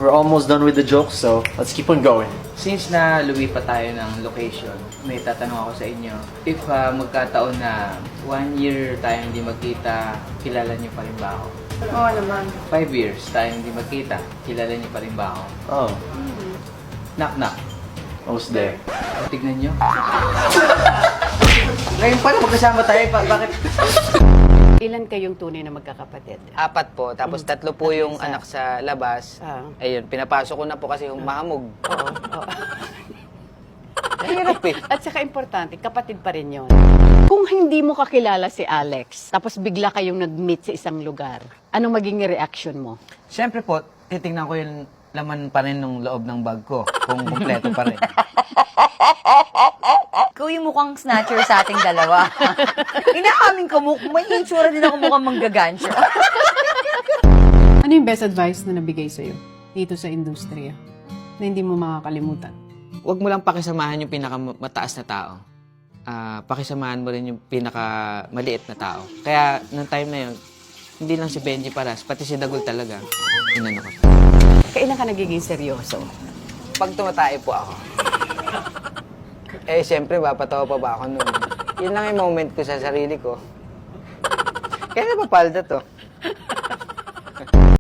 We're almost done with the jokes, so let's keep on going. Since na lumipat tayo ng location, may tatanong ako sa inyo. If magkataon na 1 year tayo hindi magkita, kilala niyo pa rin ba ako? Oo naman. 5 years tayo hindi magkita, kilala niyo pa rin ba ako? Oh, Knock knock. almost there. Tignan niyo. Ngayon pa magkasama tayo, bakit? Ilan kayong tunay na magkakapatid? 4 po, tapos 3 po yung anak sa labas. Ayun, pinapasok ko na po kasi yung mahamog. Oo. Mahirap eh. At saka importante, kapatid pa rin yon. Kung hindi mo kakilala si Alex, tapos bigla kayong nag-meet sa isang lugar, anong maging reaction mo? Siyempre po, titingnan ko yung laman pa rin ng loob ng bag ko, kung kumpleto pa rin. Ikaw yung mukhang snatcher sa ating dalawa. Inaamin ko, may insura din ako mukhang manggagansyo. Ano yung best advice na nabigay sa'yo dito sa industriya na hindi mo makakalimutan? Huwag mo lang pakisamahan yung pinakamataas na tao. Pakisamahan mo rin yung pinakamaliit na tao. Kaya, nung time na yun, hindi lang si Benji Paras, pati si Dagul talaga, inano ko. Kailan ka nagiging seryoso? Pag tumatay po ako, siyempre, papatawa pa ba ako nun? Yun lang yung moment ko sa sarili ko. Kaya napapalda to.